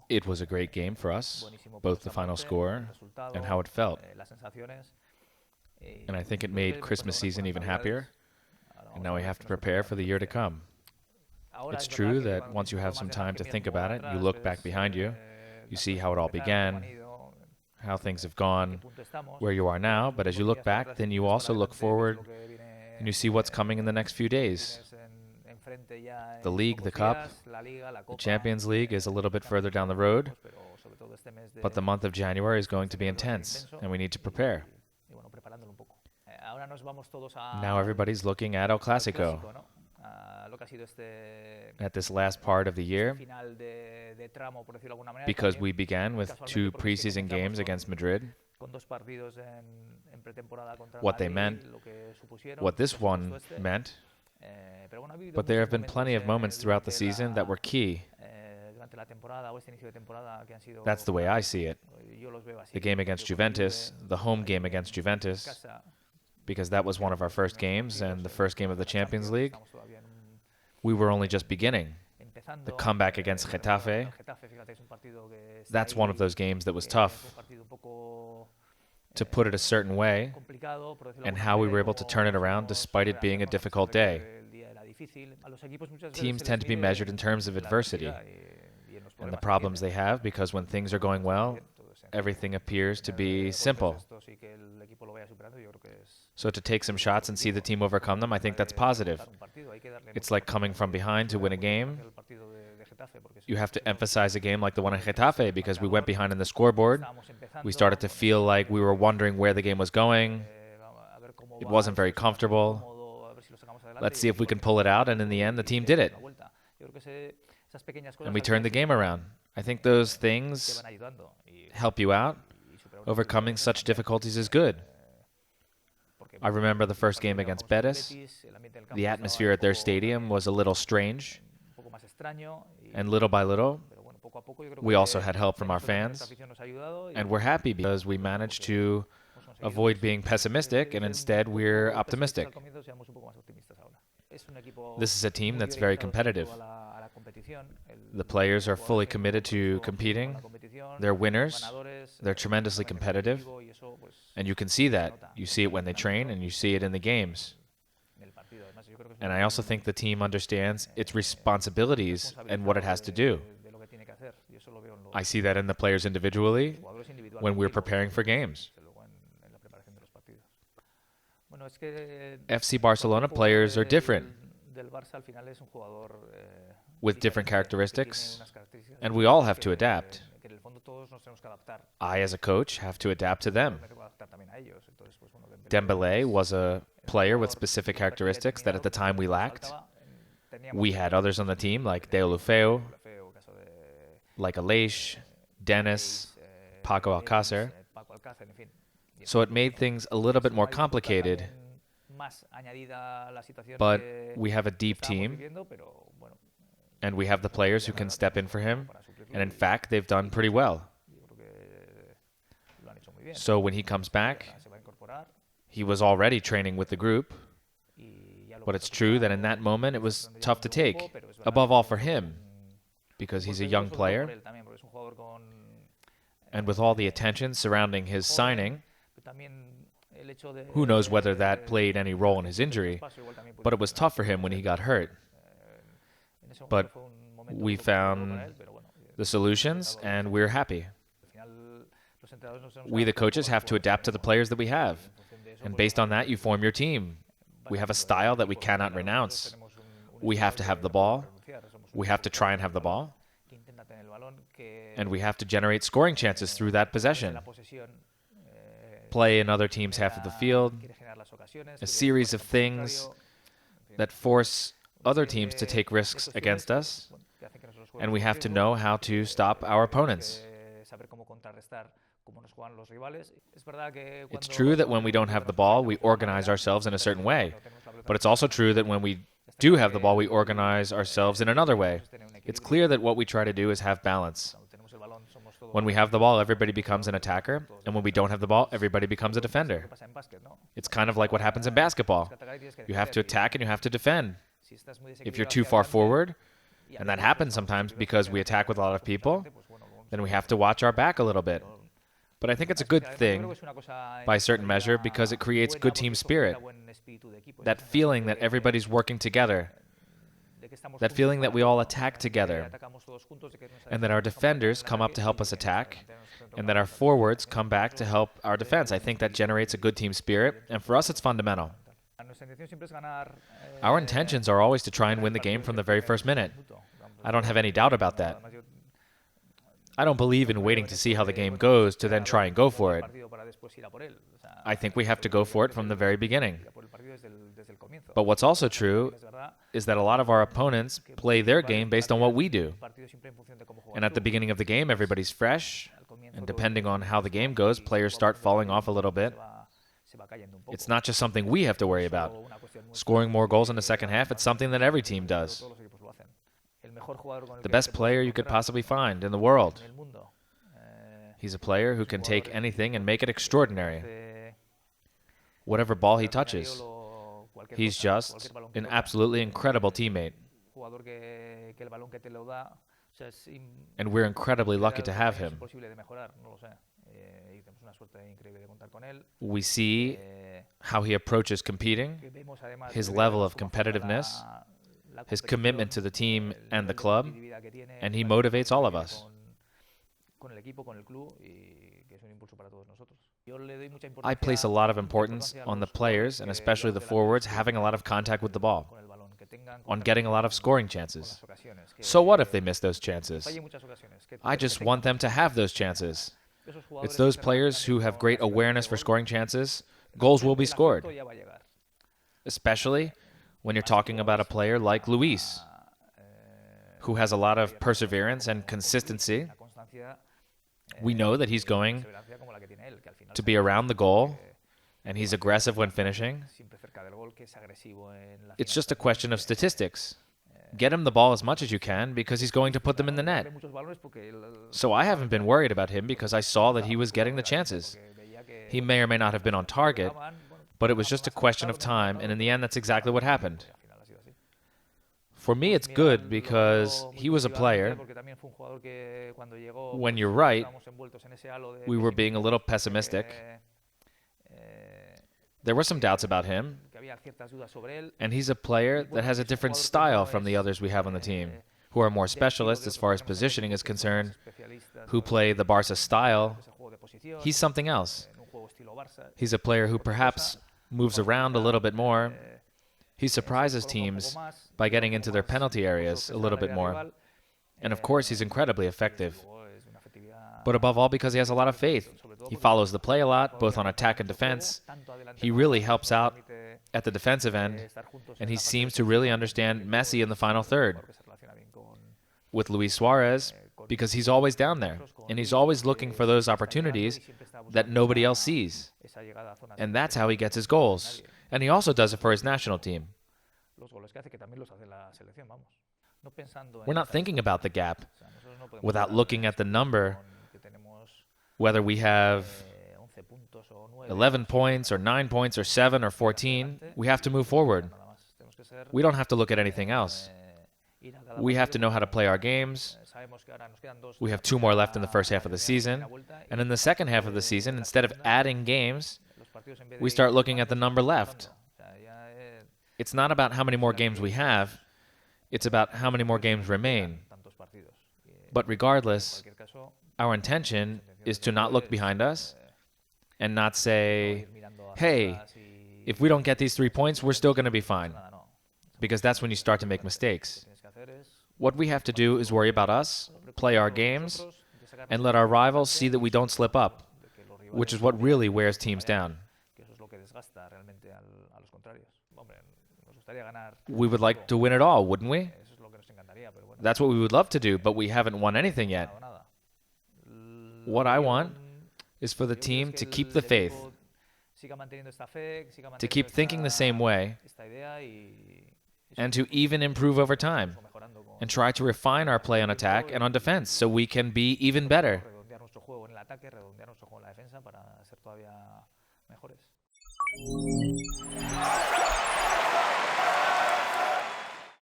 It was a great game for us, both the final score and how it felt. And I think it made Christmas season even happier. And now we have to prepare for the year to come. It's true that once you have some time to think about it, you look back behind you, you see how it all began, how things have gone, where you are now. But as you look back, then you also look forward and you see what's coming in the next few days. The league, the cup, the Champions League is a little bit further down the road, but the month of January is going to be intense, and we need to prepare. Now everybody's looking at El Clasico, at this last part of the year, because we began with two preseason games against Madrid. What they meant, what this one meant, but there have been plenty of moments throughout the season that were key. That's the way I see it. The game against Juventus, the home game against Juventus, because that was one of our first games and the first game of the Champions League. We were only just beginning. The comeback against Getafe, that's one of those games that was tough, to put it a certain way, and how we were able to turn it around despite it being a difficult day. Teams tend to be measured in terms of adversity and the problems they have, because when things are going well, everything appears to be simple. So to take some shots and see the team overcome them, I think that's positive. It's like coming from behind to win a game. You have to emphasize a game like the one in Getafe, because we went behind in the scoreboard. We started to feel like we were wondering where the game was going. It wasn't very comfortable. Let's see if we can pull it out, and in the end, the team did it. And we turned the game around. I think those things help you out. Overcoming such difficulties is good. I remember the first game against Betis. The atmosphere at their stadium was a little strange. And little by little, we also had help from our fans. And we're happy because we managed to avoid being pessimistic, and instead we're optimistic. This is a team that's very competitive. The players are fully committed to competing. They're winners. They're tremendously competitive. And you can see that. You see it when they train, and you see it in the games. And I also think the team understands its responsibilities and what it has to do. I see that in the players individually when we're preparing for games. FC Barcelona players are different, with different characteristics, and we all have to adapt. I, as a coach, have to adapt to them. Dembélé was a player with specific characteristics that at the time we lacked. We had others on the team like Deulofeu, like Aleix, Dennis, Paco Alcácer. So it made things a little bit more complicated, but we have a deep team, and we have the players who can step in for him, and in fact, they've done pretty well. So when he comes back, he was already training with the group, but it's true that in that moment it was tough to take, above all for him, because he's a young player, and with all the attention surrounding his signing, who knows whether that played any role in his injury, but it was tough for him when he got hurt. But we found the solutions, and we're happy. We, the coaches, have to adapt to the players that we have. And based on that, you form your team. We have a style that we cannot renounce. We have to have the ball. We have to try and have the ball. And we have to generate scoring chances through that possession. Play in other teams' half of the field. A series of things that force other teams to take risks against us. And we have to know how to stop our opponents. It's true that when we don't have the ball, we organize ourselves in a certain way. But it's also true that when we do have the ball, we organize ourselves in another way. It's clear that what we try to do is have balance. When we have the ball, everybody becomes an attacker. And when we don't have the ball, everybody becomes a defender. It's kind of like what happens in basketball. You have to attack and you have to defend. If you're too far forward, and that happens sometimes because we attack with a lot of people, then we have to watch our back a little bit. But I think it's a good thing by a certain measure because it creates good team spirit. That feeling that everybody's working together. That feeling that we all attack together. And that our defenders come up to help us attack. And that our forwards come back to help our defense. I think that generates a good team spirit. And for us, it's fundamental. Our intentions are always to try and win the game from the very first minute. I don't have any doubt about that. I don't believe in waiting to see how the game goes to then try and go for it. I think we have to go for it from the very beginning. But what's also true is that a lot of our opponents play their game based on what we do. And at the beginning of the game, everybody's fresh. And depending on how the game goes, players start falling off a little bit. It's not just something we have to worry about. Scoring more goals in the second half, it's something that every team does. The best player you could possibly find in the world. He's a player who can take anything and make it extraordinary. Whatever ball he touches. He's just an absolutely incredible teammate. And we're incredibly lucky to have him. We see how he approaches competing, his level of competitiveness, his commitment to the team and the club, and he motivates all of us. I place a lot of importance on the players, and especially the forwards, having a lot of contact with the ball, on getting a lot of scoring chances. So what if they miss those chances? I just want them to have those chances. It's those players who have great awareness for scoring chances. Goals will be scored. Especially when you're talking about a player like Luis, who has a lot of perseverance and consistency. We know that he's going to be around the goal, and he's aggressive when finishing. It's just a question of statistics. Get him the ball as much as you can because he's going to put them in the net. So I haven't been worried about him because I saw that he was getting the chances. He may or may not have been on target, but it was just a question of time, and in the end, that's exactly what happened. For me, it's good because he was a player. When you're right, we were being a little pessimistic. There were some doubts about him, and he's a player that has a different style from the others we have on the team, who are more specialists as far as positioning is concerned, who play the Barca style. He's something else. He's a player who perhaps moves around a little bit more. He surprises teams by getting into their penalty areas a little bit more. And of course, he's incredibly effective. But above all, because he has a lot of faith. He follows the play a lot, both on attack and defense. He really helps out at the defensive end, and he seems to really understand Messi in the final third. With Luis Suarez, because he's always down there, and he's always looking for those opportunities that nobody else sees. And that's how he gets his goals. And he also does it for his national team. We're not thinking about the gap without looking at the number, whether we have 11 points or 9 points or 7 or 14. We have to move forward. We don't have to look at anything else. We have to know how to play our games. We have 2 more left in the first half of the season. And in the second half of the season, instead of adding games, we start looking at the number left. It's not about how many more games we have. It's about how many more games remain. But regardless, our intention is to not look behind us and not say, hey, if we don't get these 3 points, we're still going to be fine. Because that's when you start to make mistakes. What we have to do is worry about us, play our games, and let our rivals see that we don't slip up, which is what really wears teams down. We would like to win it all, wouldn't we? That's what we would love to do, but we haven't won anything yet. What I want is for the team to keep the faith, to keep thinking the same way, and to even improve over time, and try to refine our play on attack and on defense so we can be even better.